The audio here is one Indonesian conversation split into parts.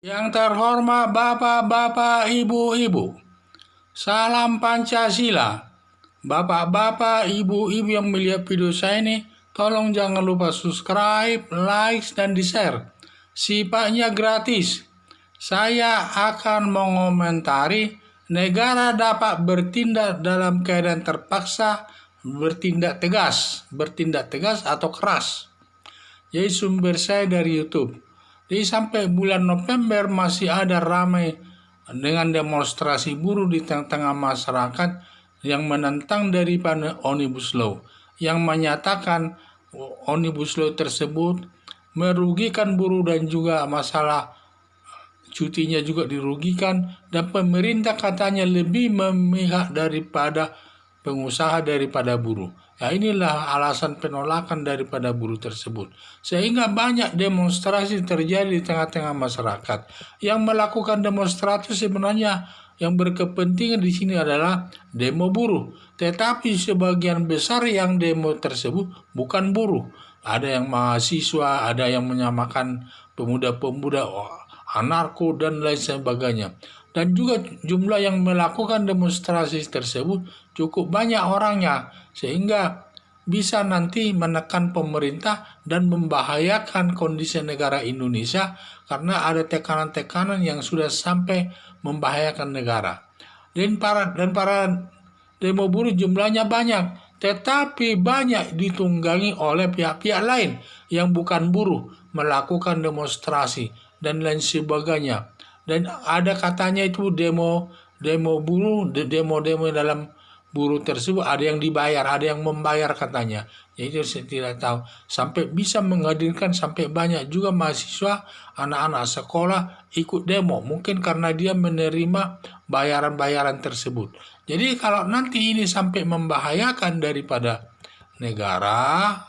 Yang terhormat Bapak-Bapak, Ibu-Ibu, salam Pancasila. Bapak-bapak, ibu-ibu yang melihat video saya ini, tolong jangan lupa subscribe, like, dan di-share. Sifatnya gratis. Saya akan mengomentari negara dapat bertindak dalam keadaan terpaksa, bertindak tegas atau keras. Jadi sumber saya dari YouTube. Jadi sampai bulan November masih ada ramai dengan demonstrasi buruh di tengah-tengah masyarakat yang menentang daripada Omnibus Law, yang menyatakan Omnibus Law tersebut merugikan buruh dan juga masalah cutinya juga dirugikan, dan pemerintah katanya lebih memihak daripada pengusaha daripada buruh. Ya, inilah alasan penolakan daripada buruh tersebut. Sehingga banyak demonstrasi terjadi di tengah-tengah masyarakat. Yang melakukan demonstrasi sebenarnya yang berkepentingan di sini adalah demo buruh. Tetapi sebagian besar yang demo tersebut bukan buruh. Ada yang mahasiswa, ada yang menyamakan pemuda-pemuda anarko dan lain sebagainya. Dan juga jumlah yang melakukan demonstrasi tersebut cukup banyak orangnya, sehingga bisa nanti menekan pemerintah dan membahayakan kondisi negara Indonesia karena ada tekanan-tekanan yang sudah sampai membahayakan negara. Dan para demo buruh jumlahnya banyak, tetapi banyak ditunggangi oleh pihak-pihak lain yang bukan buruh melakukan demonstrasi dan lain sebagainya. Dan ada katanya itu demo buruh, demo dalam buruh tersebut ada yang dibayar, ada yang membayar katanya. Jadi saya tidak tahu. Sampai bisa menghadirkan sampai banyak juga mahasiswa, anak-anak sekolah ikut demo. Mungkin karena dia menerima bayaran-bayaran tersebut. Jadi kalau nanti ini sampai membahayakan daripada negara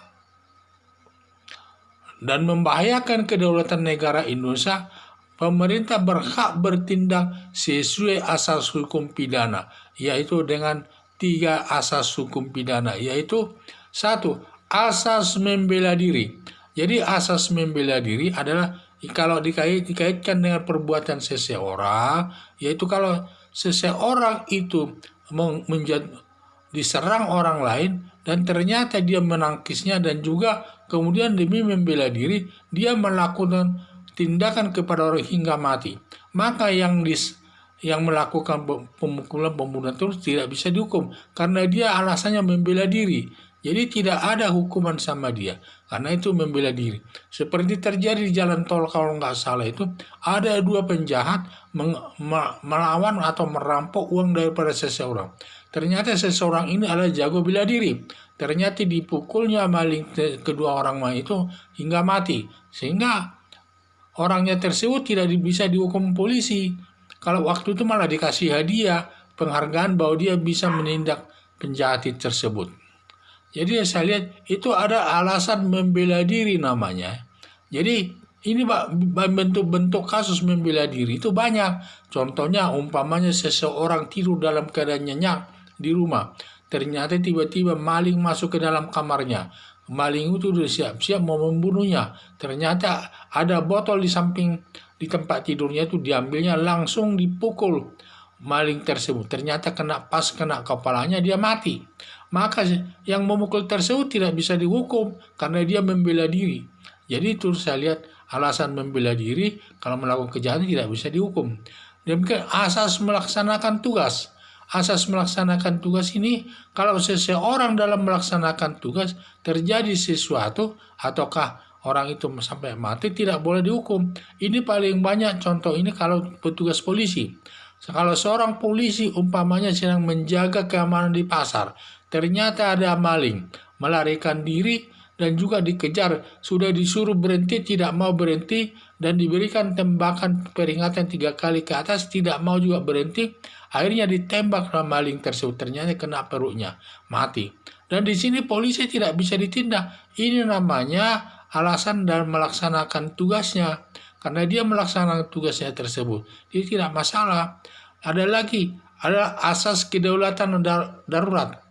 dan membahayakan kedaulatan negara Indonesia, pemerintah berhak bertindak sesuai asas hukum pidana, yaitu dengan 3 asas hukum pidana, yaitu 1. Asas membela diri. Jadi asas membela diri adalah kalau dikaitkan dengan perbuatan seseorang, yaitu kalau seseorang itu diserang orang lain dan ternyata dia menangkisnya dan juga kemudian demi membela diri dia melakukan tindakan kepada orang hingga mati, maka yang melakukan pemukulan, pembunuhan itu tidak bisa dihukum karena dia alasannya membela diri. Jadi tidak ada hukuman sama dia karena itu membela diri. Seperti terjadi di jalan tol kalau nggak salah itu ada 2 penjahat melawan atau merampok uang daripada seseorang. Ternyata seseorang ini adalah jago bela diri. Ternyata dipukulnya maling kedua orang itu hingga mati, sehingga orangnya tersebut tidak bisa dihukum polisi. Kalau waktu itu malah dikasih hadiah penghargaan bahwa dia bisa menindak penjahat tersebut. Jadi saya lihat itu ada alasan membela diri namanya. Jadi ini bentuk-bentuk kasus membela diri itu banyak. Contohnya umpamanya seseorang tidur dalam keadaan nyenyak di rumah. Ternyata tiba-tiba maling masuk ke dalam kamarnya. Maling itu sudah siap-siap mau membunuhnya. Ternyata ada botol di samping di tempat tidurnya itu diambilnya langsung dipukul maling tersebut. Ternyata kena kepalanya dia mati. Maka yang memukul tersebut tidak bisa dihukum karena dia membela diri. Jadi itu saya lihat alasan membela diri kalau melakukan kejahatan tidak bisa dihukum. Demikian asas melaksanakan tugas. Asas melaksanakan tugas ini kalau seseorang dalam melaksanakan tugas terjadi sesuatu ataukah orang itu sampai mati tidak boleh dihukum. Ini paling banyak contoh ini kalau petugas polisi. Kalau seorang polisi umpamanya sedang menjaga keamanan di pasar, ternyata ada maling melarikan diri dan juga dikejar, sudah disuruh berhenti tidak mau berhenti dan diberikan tembakan peringatan 3 kali ke atas tidak mau juga berhenti, akhirnya ditembak sama maling tersebut, ternyata kena perutnya mati. Dan di sini polisi tidak bisa ditindak. Ini namanya alasan dalam melaksanakan tugasnya karena dia melaksanakan tugasnya tersebut, jadi tidak masalah. Ada lagi, ada asas kedaulatan darurat,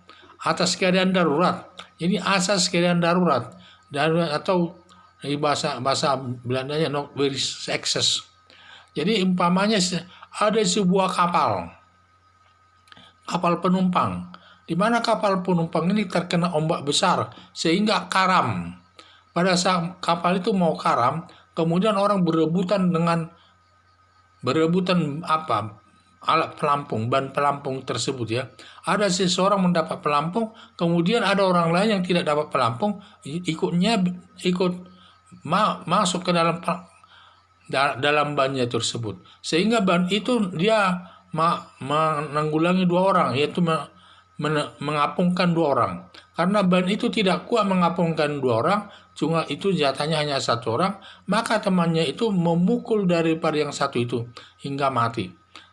atas keadaan darurat. Jadi asas keadaan darurat atau bahasa Belandanya not very excess. Jadi umpamanya ada sebuah kapal penumpang, di mana kapal penumpang ini terkena ombak besar sehingga karam. Pada saat kapal itu mau karam, kemudian orang berebutan alat pelampung, ban pelampung tersebut ya. Ada seseorang mendapat pelampung, kemudian ada orang lain yang tidak dapat pelampung, ikut masuk ke dalam bannya tersebut. Sehingga ban itu dia menanggulangi dua orang, yaitu mengapungkan dua orang. Karena ban itu tidak kuat mengapungkan dua orang, cuma itu jatahnya hanya satu orang, maka temannya itu memukul daripada yang satu itu hingga mati.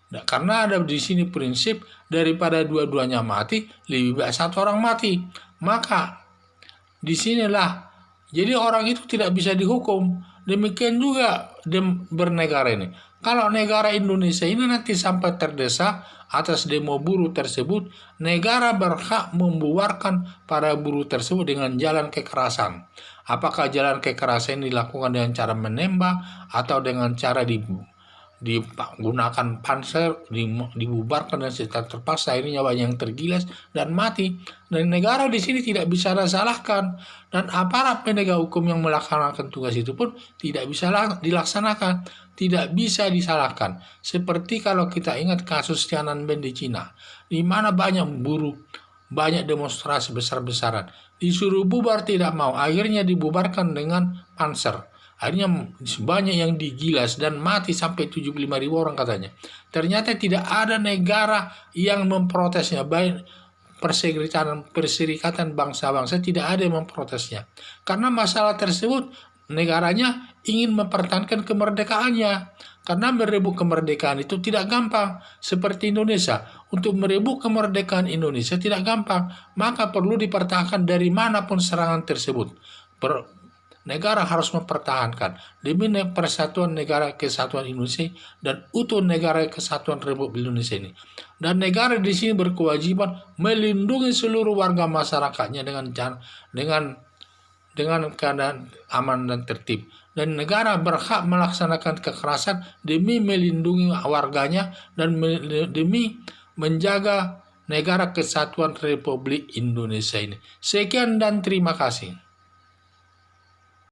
Nah, karena ada di sini prinsip daripada dua-duanya mati, lebih baik satu orang mati. Maka disinilah jadi orang itu tidak bisa dihukum. Demikian juga bernegara ini. Kalau negara Indonesia ini nanti sampai terdesak atas demo buruh tersebut, negara berhak membubarkan para buruh tersebut dengan jalan kekerasan. Apakah jalan kekerasan ini dilakukan dengan cara menembak atau dengan cara digunakan panser, dibubarkan dan secara terpaksa, akhirnya banyak yang tergilas dan mati. Dan negara di sini tidak bisa disalahkan, dan aparat penegak hukum yang melaksanakan tugas itu pun tidak bisa dilaksanakan, tidak bisa disalahkan. Seperti kalau kita ingat kasus Tiananmen di Cina, di mana banyak buruh, banyak demonstrasi besar-besaran, disuruh bubar tidak mau, akhirnya dibubarkan dengan panser. Akhirnya banyak yang digilas dan mati sampai 75.000 orang katanya. Ternyata tidak ada negara yang memprotesnya, baik perserikatan bangsa-bangsa tidak ada yang memprotesnya. Karena masalah tersebut negaranya ingin mempertahankan kemerdekaannya. Karena merebut kemerdekaan itu tidak gampang. Seperti Indonesia, untuk merebut kemerdekaan Indonesia tidak gampang. Maka perlu dipertahankan dari manapun serangan tersebut. Negara harus mempertahankan demi persatuan negara kesatuan Indonesia dan utuh negara kesatuan Republik Indonesia ini. Dan negara di sini berkewajiban melindungi seluruh warga masyarakatnya dengan keadaan aman dan tertib. Dan negara berhak melaksanakan kekerasan demi melindungi warganya dan demi menjaga negara kesatuan Republik Indonesia ini. Sekian dan terima kasih.